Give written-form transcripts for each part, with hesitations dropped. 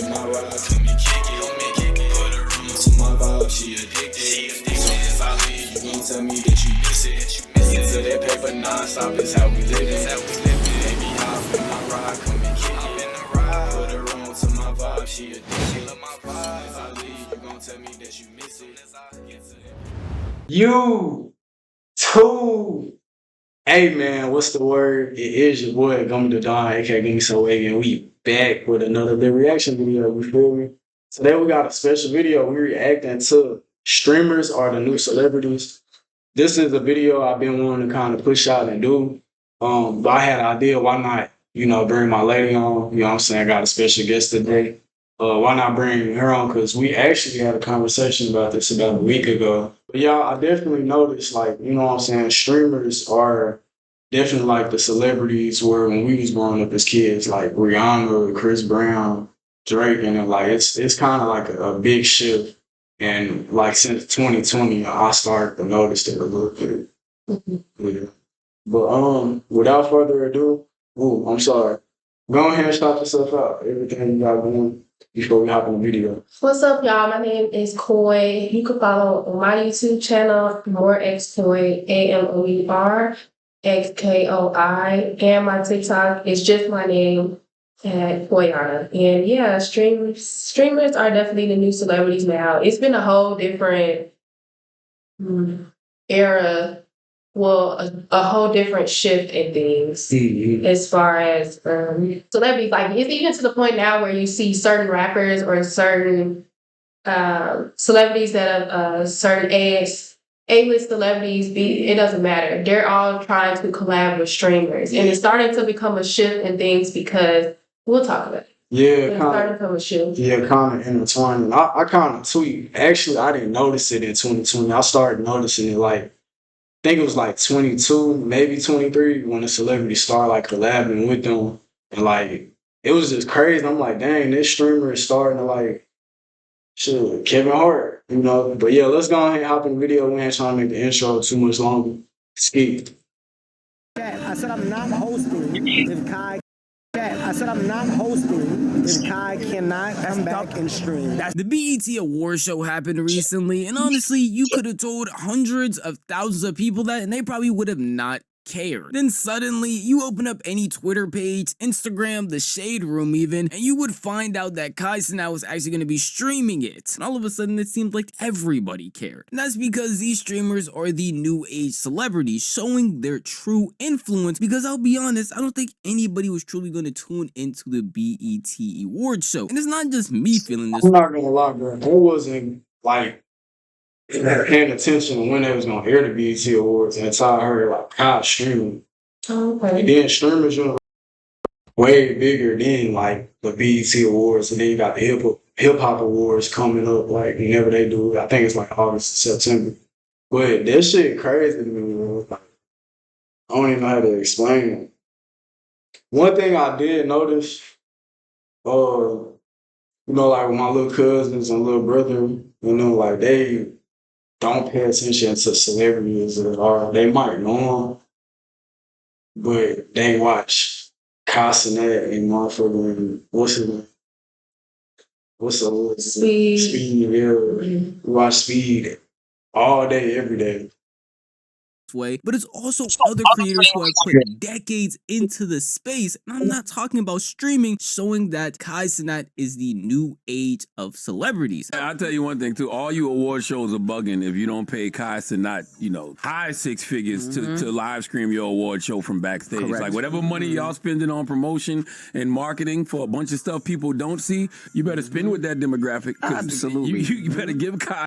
in my ride, come and kick it. Put her on to my vibe, she addicted. As soon as I leave, you gon' tell me that you miss it. Get to that paper non-stop, it's how we live it. Baby, hop in my ride, come and kick it. Put her on to my vibe, she addicted. As I leave, you gon' tell me that you miss it. You too. Hey man, what's the word? It is your boy Gummythedon, aka Soowavy, and we back with another little reaction video. You feel me? Today we got a special video. We reacting to streamers are the new celebrities. This is a video I've been wanting to kind of push out and do. But I had an idea, why not, bring my lady on? You know what I'm saying? I got a special guest today. Why not bring her on? Because we actually had a conversation about this about a week ago. But y'all, I definitely noticed, like, you know what I'm saying, streamers are definitely like the celebrities were when we was growing up as kids, like Rihanna, Chris Brown, Drake, and like it's kind of like a big shift. And like since 2020, I started to notice it a little bit. Yeah. But without further ado, I'm sorry. Go ahead and shout yourself out. Everything you got going before we hop in the video. What's up, y'all? My name is Koi. You can follow on my YouTube channel, MoreXKoi, AMOERXKOI, and my TikTok is just my name at Koyana. And yeah, streamers are definitely the new celebrities now. It's been a whole different era. Well, a whole different shift in things as far as celebrities. Like, it's even to the point now where you see certain rappers or certain celebrities that have certain A-list celebrities. It doesn't matter. They're all trying to collab with streamers, and it's starting to become a shift in things because we'll talk about it. Yeah, starting to become a shift. Yeah, kind of intertwined. I kind of tweet. Actually, I didn't notice it in 2020. I started noticing it like, I think it was like 22, maybe 23, when the celebrities started like collabing with them. And like, it was just crazy. I'm like, dang, this streamer is starting to like, shit, Kevin Hart, But yeah, let's go ahead and hop in the video. We ain't trying to make the intro too much longer. Ski. I said I'm not hosting if Kai. I said I'm not hosting if Kai cannot come back and stream. The BET Awards show happened recently, and honestly, you could have told hundreds of thousands of people that, and they probably would have not cared. Then suddenly, you open up any Twitter page, Instagram, the Shade Room even, and you would find out that Kai Cenat was actually going to be streaming it. And all of a sudden, it seemed like everybody cared. And that's because these streamers are the new age celebrities, showing their true influence. Because I'll be honest, I don't think anybody was truly going to tune into the BET Awards show. And it's not just me feeling this. I'm not going to lie, bro. I wasn't like paying attention when they was gonna air the BET Awards until I heard like Kai streaming. Okay. And then streamers way bigger than like the BET Awards, and then you got the hip hop awards coming up like whenever they do. I think it's like August, September. But that shit crazy to me, bro. Like, I don't even know how to explain it. One thing I did notice, like with my little cousins and little brother, like they don't pay attention to celebrities at all. They might know them, but they watch Kai Cenat and motherfucking, what's his name? Speed. Speed, yeah. We watch Speed all day, every day. Way, but it's also other creators who have put decades into the space, and I'm not talking about streaming, showing that Kai Cenat is the new age of celebrities. I'll tell you one thing too, all you award shows are bugging if you don't pay Kai Cenat, high six figures to live stream your award show from backstage. Correct. Like whatever money y'all spending on promotion and marketing for a bunch of stuff people don't see, you better spend with that demographic. Absolutely. You better give Kai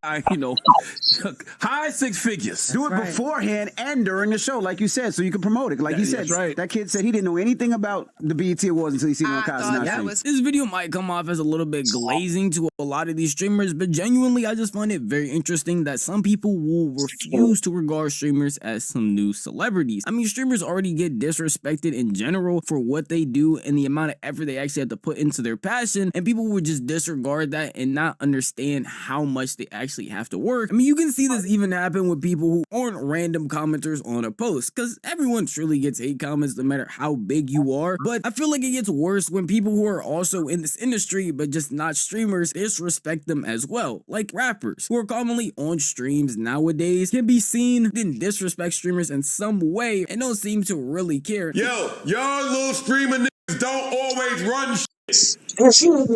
high six figures. Do it beforehand and during the show, like you said, so you can promote it. Like you said, right. That kid said he didn't know anything about the BET Awards until he seen it on Kai Cenat. This video might come off as a little bit glazing to a lot of these streamers, but genuinely, I just find it very interesting that some people will refuse to regard streamers as some new celebrities. I mean, streamers already get disrespected in general for what they do and the amount of effort they actually have to put into their passion, and people would just disregard that and not understand how much they actually actually have to work. I mean, you can see this even happen with people who aren't random commenters on a post, because everyone truly gets hate comments no matter how big you are. But I feel like it gets worse when people who are also in this industry but just not streamers disrespect them as well. Like rappers who are commonly on streams nowadays can be seen and disrespect streamers in some way and don't seem to really care. Yo, y'all little streamer niggas don't always run shit.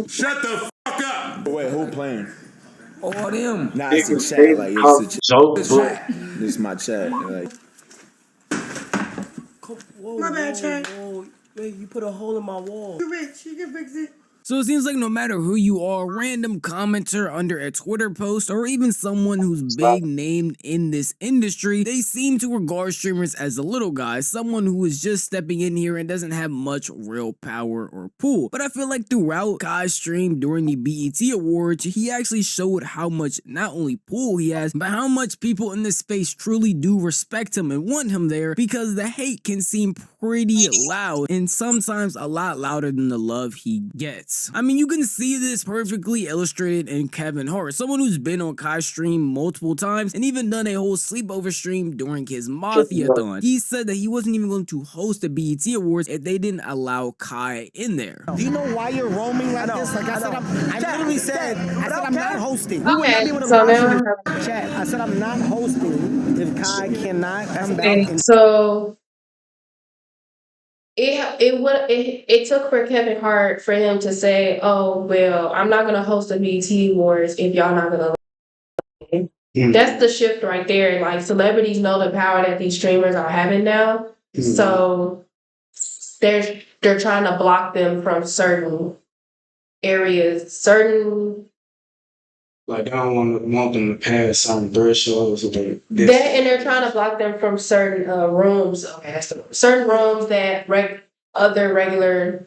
Shut the fuck up. Wait, who playing? All them. Nah, it's a chat. Like, it's a Joke, chat. This is my chat. Like, My bad, chat. Wait, you put a hole in my wall. You're rich. You can fix it. So it seems like no matter who you are, random commenter under a Twitter post, or even someone who's big named in this industry, they seem to regard streamers as a little guy, someone who is just stepping in here and doesn't have much real power or pull. But I feel like throughout Kai's stream during the BET Awards, he actually showed how much not only pull he has, but how much people in this space truly do respect him and want him there, because the hate can seem pretty loud and sometimes a lot louder than the love he gets. I mean, you can see this perfectly illustrated in Kevin Hart, someone who's been on Kai's stream multiple times and even done a whole sleepover stream during his Mafia-thon. He said that he wasn't even going to host the BET Awards if they didn't allow Kai in there. Do you know why you're roaming like this? Like I said, I literally said, I'm not hosting. We would not be able to So watch now, this chat. I said I'm not hosting if Kai cannot come back. okay, And so it took for Kevin Hart for him to say, "Oh well, I'm not gonna host the BET Awards if y'all not gonna." That's the shift right there. Like, celebrities know the power that these streamers are having now, so they're trying to block them from certain areas, certain. Like, they don't want them to pass certain thresholds. And they're trying to block them from certain rooms. Okay, that's the word. Certain rooms that other regular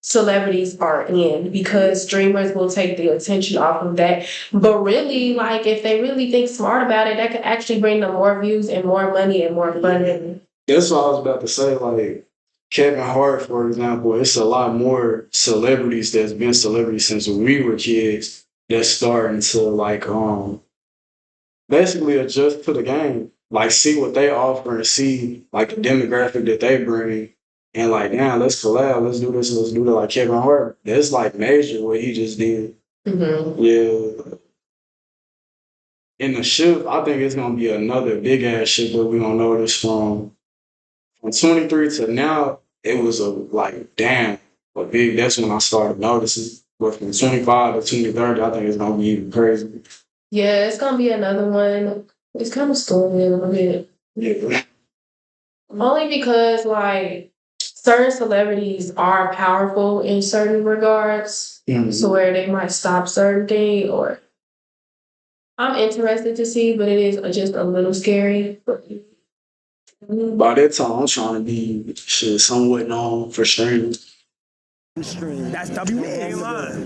celebrities are in, because streamers will take the attention off of that. But really, like, if they really think smart about it, that could actually bring them more views and more money and more funding. That's what I was about to say. Like, Kevin Hart, for example, it's a lot more celebrities that's been celebrities since we were kids that's starting to, like, basically adjust to the game. Like, see what they offer and see, like, the demographic that they bring. And, like, now let's collab, let's do this, let's do that. Like Kevin Hart, that's, like, major what he just did. Yeah. In the shift, I think it's going to be another big-ass shift that we're going to notice from 23 to now. It was that's when I started noticing. But from 25 to 2030, I think it's going to be even crazy. Yeah, it's gonna be another one. It's kind of stormy a little bit. Yeah. Only because, like, certain celebrities are powerful in certain regards, so where they might stop certain things. Or I'm interested to see, but it is just a little scary. By that time, I'm trying to be somewhat known for streaming. That's W-Mans.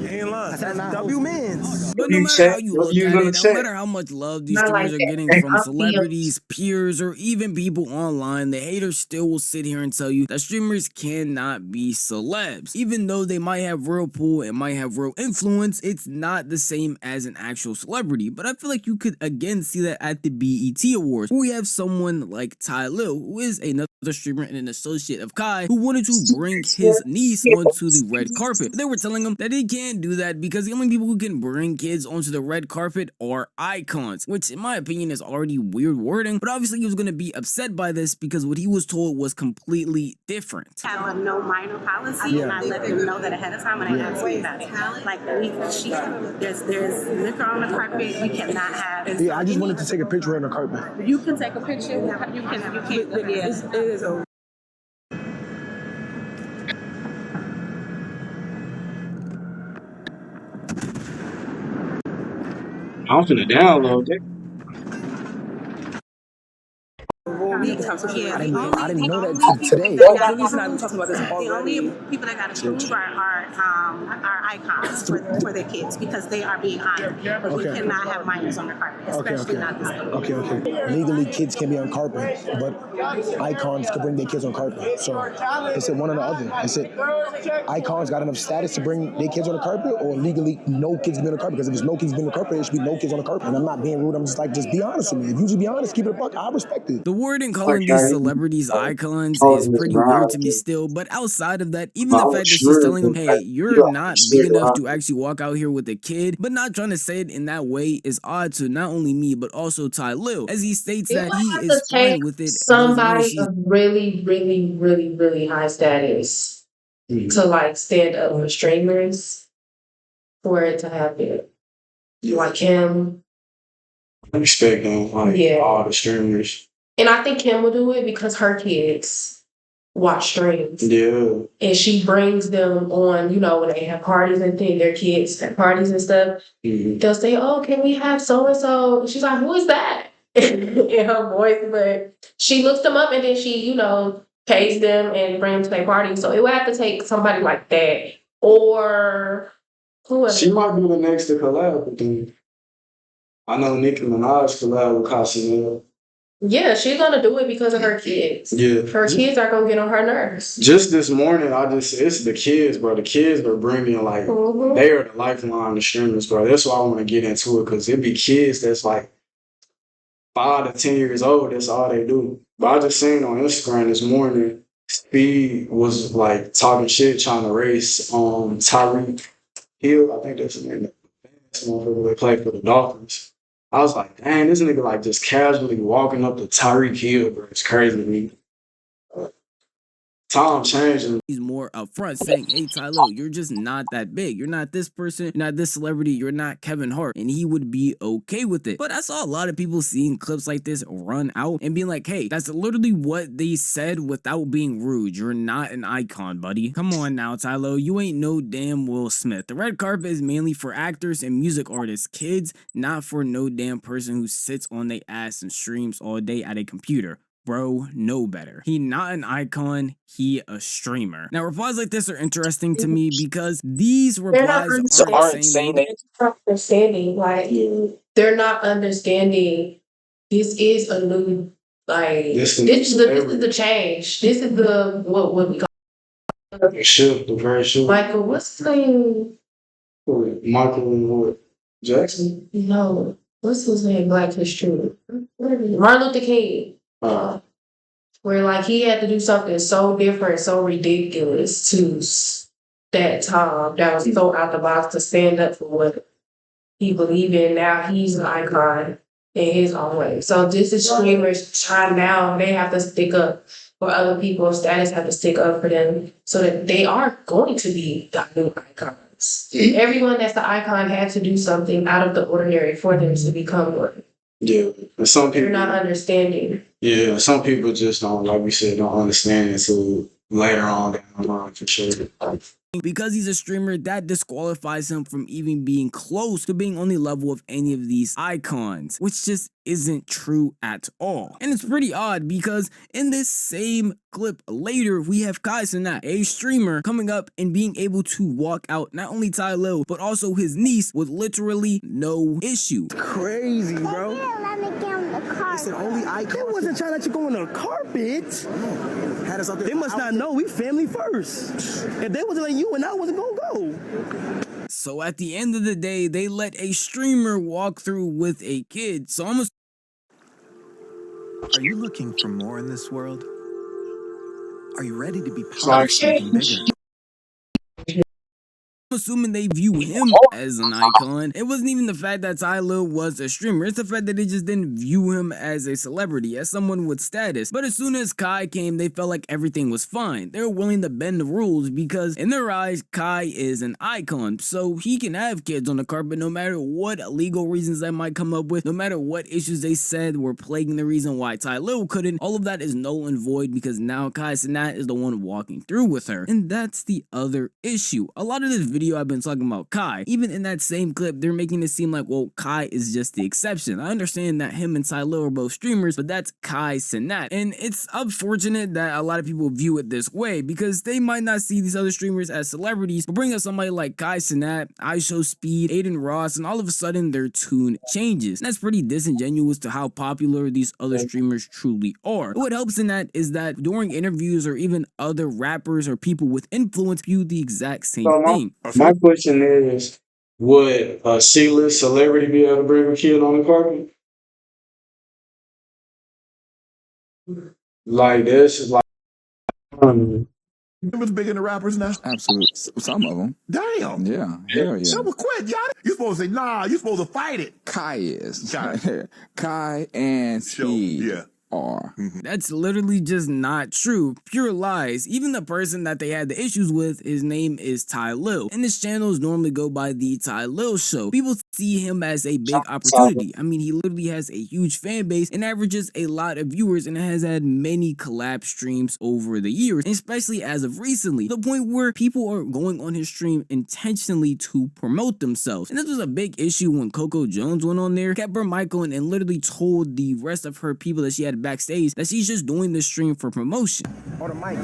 Ain't lying. That's W-Mans. But no matter how you look at it, no matter how much love these streamers are getting from celebrities, peers, or even people online, the haters still will sit here and tell you that streamers cannot be celebs. Even though they might have real pull and might have real influence, it's not the same as an actual celebrity. But I feel like you could again see that at the BET Awards, where we have someone like Ty Lil, who is another streamer and an associate of Kai, who wanted to bring his niece onto the red carpet. They were telling him that he can't do that because the only people who can bring kids onto the red carpet are icons, which in my opinion is already weird wording, but obviously he was going to be upset by this because what he was told was completely different. Have a no minor policy, and I let them know that ahead of time when they asked me about it. Like, there's liquor on the carpet. We cannot have. Yeah, I just wanted to take a picture on the carpet. You can take a picture. You can't. But yeah, it is a. I'm finna download that. need to talk to Yeah, I the didn't only know that people today. that got Julius and I have been talking about this the only already. people that got approved are icons for their kids because they are being honored. We Okay. cannot have minors on the carpet, especially not this color. Okay. Legally, kids can be on carpet, but icons can bring their kids on carpet. So is it one or the other? Is it icons got enough status to bring their kids on the carpet, or legally no kids be on the carpet? Because if there's no kids being on the carpet, there should be no kids on the carpet. And I'm not being rude. I'm just like, just be honest with me. If you just be honest, keep it a buck. I respect it. The word in calling these celebrities icons is pretty weird to me still, but outside of that, even the fact that she's telling them, hey, you're not big enough to actually walk out here with a kid, but not trying to say it in that way is odd to not only me, but also Ty Lil, as he states that he is fine with it. Somebody of really, really, really, really high status to like stand up for streamers for it to happen. Like him. I respect them, like all the streamers. And I think Kim will do it because her kids watch streams. Yeah. And she brings them on, you know, when they have parties and things, their kids at parties and stuff. They'll say, oh, can we have so-and-so? She's like, who is that? In her voice, but she looks them up and then she, you know, pays them and brings them to their party. So it would have to take somebody like that. Or whoever. She might be the next to collab with them. I know Nicki Minaj collab with Casanel. Yeah, she's gonna do it because of her kids. Yeah. Her kids are gonna get on her nerves. Just this morning, it's the kids, bro. The kids are bringing, like, they are the lifeline to streamers, bro. That's why I want to get into it, because it be kids that's like 5 to 10 years old. That's all they do. But I just seen on Instagram this morning, Speed was like talking shit, trying to race Tyreek Hill. I think that's his name. This motherfucker they play for the Dolphins. I was like, dang, this nigga like just casually walking up to Tyreek Hill, bro. It's crazy to me. Time changing. He's more upfront saying, hey, Tylo, you're just not that big. You're not this person. You're not this celebrity. You're not Kevin Hart. And he would be okay with it. But I saw a lot of people seeing clips like this run out and being like, hey, that's literally what they said without being rude. You're not an icon, buddy. Come on now, Tylo. You ain't no damn Will Smith. The red carpet is mainly for actors and music artists, kids, not for no damn person who sits on their ass and streams all day at a computer. Bro, know better. He not an icon, he a streamer. Now, replies like this are interesting to me because these replies aren't saying they're not understanding. Like, they're not understanding this is a new, like, this is the change. This is the, what we call the shift, the very shift. Michael, what's his name? Michael Jackson? No. What's his name? Black History. Martin Luther King. Where like he had to do something so different, so ridiculous to that time that was so out the box to stand up for what he believed in. Now he's an icon in his own way. So this is streamers trying now, they have to stick up for other people's status, have to stick up for them so that they are going to be the new icons. Everyone that's the icon had to do something out of the ordinary for them to become one. Yeah, and some people, you're not understanding. Yeah, some people just don't, like we said, don't understand it until later on down the line for sure. Because he's a streamer, that disqualifies him from even being close to being on the level of any of these icons, which just isn't true at all. And it's pretty odd because in this same clip later, we have Kai Cenat, a streamer, coming up and being able to walk out not only Ty Lil, but also his niece with literally no issue. Crazy, bro. Let me get on the carpet. It's the only icon. They wasn't trying to let you go on the carpet. They must not know we family first. If they wasn't letting you and I wasn't gonna go. So at the end of the day, they let a streamer walk through with a kid. So I'm Are you looking for more in this world? Are you ready to be part of something bigger? assuming they view him as an icon. It wasn't even the fact that Ty Lil was a streamer. It's the fact that they just didn't view him as a celebrity, as someone with status. But as soon as Kai came, they felt like everything was fine. They were willing to bend the rules because in their eyes, Kai is an icon. So he can have kids on the carpet no matter what legal reasons they might come up with, no matter what issues they said were plaguing the reason why Ty Lil couldn't. All of that is null and void because now Kai Cenat is the one walking through with her. And that's the other issue. A lot of this video, I've been talking about Kai. Even in that same clip, they're making it seem like, well, Kai is just the exception. I understand that him and Ty Lil are both streamers, but that's Kai Cenat. And it's unfortunate that a lot of people view it this way because they might not see these other streamers as celebrities, but bring up somebody like Kai Cenat, IShowSpeed, Aiden Ross, and all of a sudden their tune changes. And that's pretty disingenuous to how popular these other streamers truly are. What helps in that is that during interviews or even other rappers or people with influence view the exact same thing. My question is, would a C-list celebrity be able to bring a kid on the carpet? Like this is like What's bigger than rappers now? Absolutely. Some of them. Damn. Yeah. Hell yeah. Some will quit, y'all. You supposed to say, nah, you supposed to fight it. Kai is. Kai. Kai and Speed. Yeah. Are. That's literally just not true. Pure lies. Even the person that they had the issues with, his name is Ty Lil. And his channels normally go by the Ty Lil Show. People see him as a big opportunity. I mean, he literally has a huge fan base and averages a lot of viewers and has had many collab streams over the years, especially as of recently, to the point where people are going on his stream intentionally to promote themselves. And this was a big issue when Coco Jones went on there, kept her mic on, and literally told the rest of her people that she had backstage that she's just doing this stream for promotion. On the mic.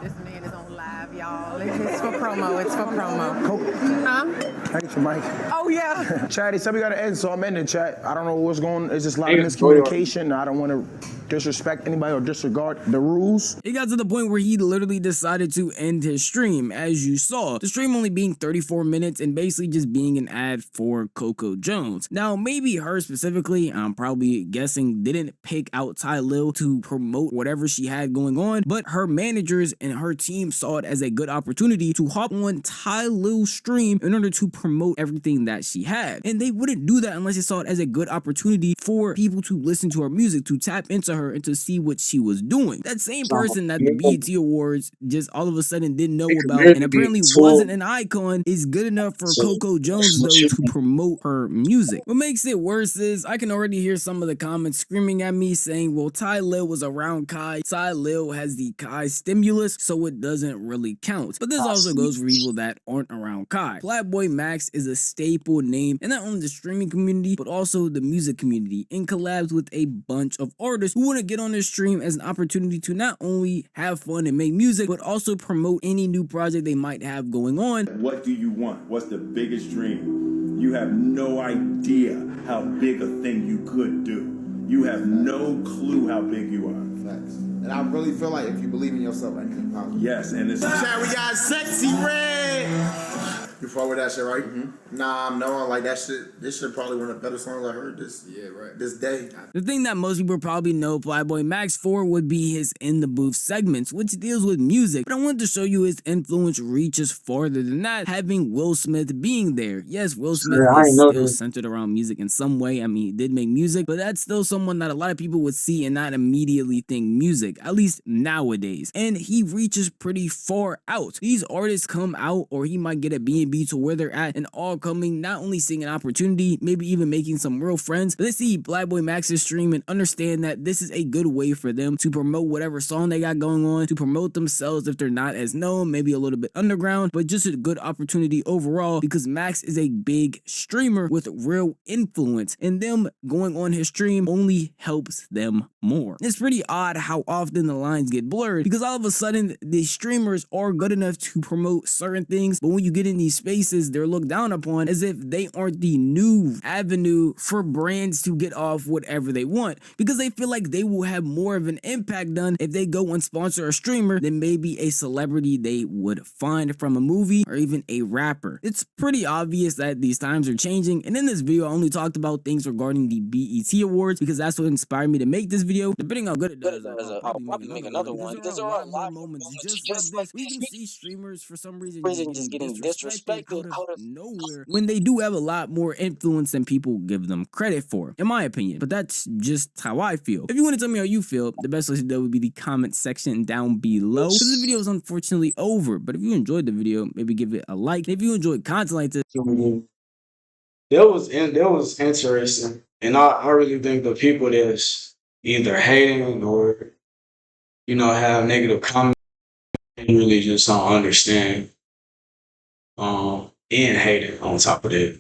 This man is on live, y'all. It's for promo. It's for promo. Huh? I get your mic. Oh, yeah. Chat, it's we got to end, so I'm ending chat. I don't know what's going on. It's just a lot of miscommunication. I don't want to disrespect anybody or disregard the rules. It got to the point where he literally decided to end his stream, as you saw. The stream only being 34 minutes and basically just being an ad for Coco Jones. Now, maybe her specifically, I'm probably guessing, didn't pick out Ty Lil to promote whatever she had going on, but her managers and her team saw it as a good opportunity to hop on Ty Lil's stream in order to promote everything that she had. And they wouldn't do that unless they saw it as a good opportunity for people to listen to her music, to tap into her, and to see what she was doing. That same person that the BET Awards just all of a sudden didn't know about and apparently wasn't an icon is good enough for Coco Jones, though, to promote her music. What makes it worse is I can already hear some of the comments screaming at me saying, well, Ty Lil was around Kai. Ty Lil has the Kai stimulus, so it doesn't really count. But this also goes for people that aren't around Kai. Flatboy Max is a staple name in not only the streaming community, but also the music community, and collabs with a bunch of artists who want to get on their stream as an opportunity to not only have fun and make music, but also promote any new project they might have going on. What do you want? What's the biggest dream? You have no idea how big a thing you could do. You have no clue how big you are. Facts. And I really feel like if you believe in yourself, anything possible. Yes, and it's Chat, we got Sexy Red. You fuck with that shit, right? Nah, I'm knowing like that shit. This shit probably one of the better songs I heard this day. The thing that most people probably know Flyboy Max for would be his In the Booth segments, which deals with music. But I wanted to show you his influence reaches farther than that, having Will Smith being there. Yes, Will Smith is still centered around music in some way. I mean, he did make music, but that's still someone that a lot of people would see and not immediately think music, at least nowadays. And he reaches pretty far out. These artists come out, or he might get a B&B to where they're at, and all coming, not only seeing an opportunity, maybe even making some real friends, but they see Flyboy Max's stream and understand that this is a good way for them to promote whatever song they got going on, to promote themselves if they're not as known, maybe a little bit underground, but just a good opportunity overall because Max is a big streamer with real influence, and them going on his stream only helps them more. It's pretty odd how often the lines get blurred because all of a sudden the streamers are good enough to promote certain things, but when you get in these spaces, they're looked down upon as if they aren't the new avenue for brands to get off whatever they want, because they feel like they will have more of an impact done if they go and sponsor a streamer than maybe a celebrity they would find from a movie or even a rapper. It's pretty obvious that these times are changing, and in this video I only talked about things regarding the BET Awards because that's what inspired me to make this video. Depending on how good it does, I'll probably make another one because there are a lot more moments just like this. We can see streamers for some reason just getting disrespected out of nowhere when they do have a lot more influence than people give them credit for, in my opinion. But that's just how I feel. If you want to tell me how you feel, the best place to do would be the comment section down below, because this video is unfortunately over. But if you enjoyed the video, maybe give it a like. If you enjoyed content like this, that was interesting, and I really think the people that's either hating or have negative comments really just don't understand and hating on top of that.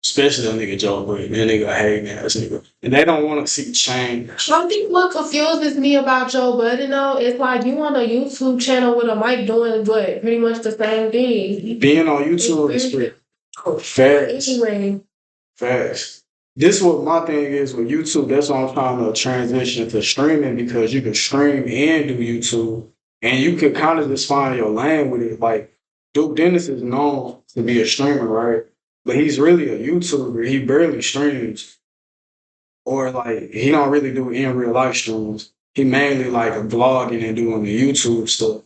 Especially that nigga Joe Budden, that nigga a hating ass nigga. And they don't want to see change. I think what confuses me about Joe Budden though, it's like you on a YouTube channel with a mic doing what? Pretty much the same thing. Being on YouTube is pretty fast. Anyway. Fast. This is what my thing is with YouTube. That's why I'm trying to transition to streaming, because you can stream and do YouTube. And you can kind of just find your lane with it. Like, Duke Dennis is known to be a streamer, right? But he's really a YouTuber. He barely streams. Or like, he don't really do in real life streams. He mainly like vlogging and doing the YouTube stuff.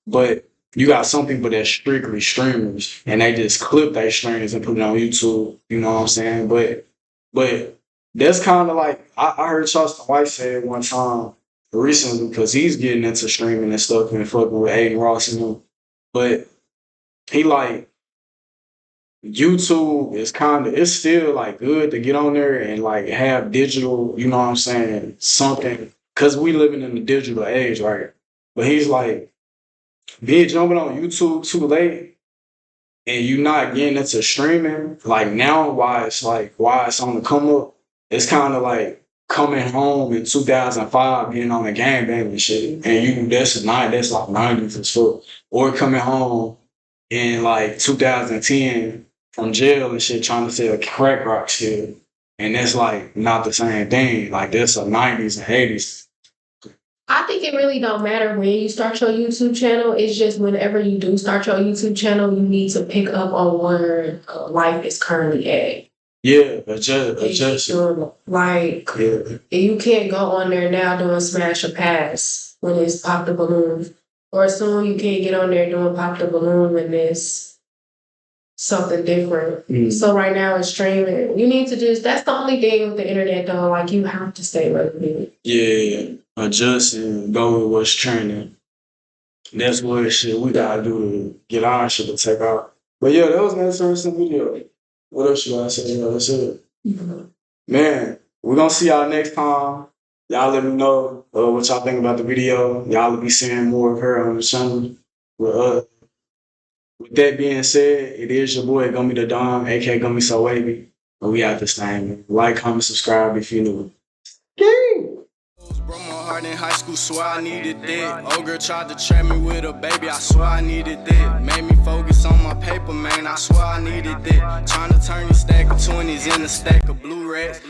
But you got some people that strictly streamers and they just clip their streams and put it on YouTube. You know what I'm saying? But that's kind of like, I heard Charleston White say it one time recently, because he's getting into streaming and stuff and fucking with Aiden Ross and them. But he like, YouTube is it's still like good to get on there and like have digital, you know what I'm saying, something, because we living in the digital age, right? But he's like, being jumping on YouTube too late and you not getting into streaming, like now why it's on the come up, it's kind of like coming home in 2005, getting on the gangbang and shit, and that's like 90s as fuck, or coming home in like 2010 from jail and shit trying to sell crack rock shit, and that's like not the same thing. Like that's the 90s and 80s. I think it really don't matter when you start your YouTube channel. It's just whenever you do start your YouTube channel, you need to pick up on where life is currently at. Yeah, adjust. Like, you can't go on there now doing smash or pass when it's pop the balloon. Or soon you can't get on there doing pop the balloon when it's something different. So right now it's streaming. You need to that's the only thing with the internet though, like you have to stay relevant. Yeah, adjust and go with what's trending. That's what shit we gotta do to get our shit to take out. But yeah, that was an interesting video. What else you gotta say? That's it. Man, we're gonna see y'all next time. Y'all let me know what y'all think about the video. Y'all will be seeing more of her on the channel. With that being said, it is your boy Gummythedon, aka Gummy Soowavy. And we out this thing. Like, comment, subscribe if you're new. Broke my heart in high school, swear I needed that. Old girl tried to trap me with a baby, I swear I needed that. Made me focus on my paper, man, I swear I needed that. Trying to turn these stack of 20s in a stack of blue rats.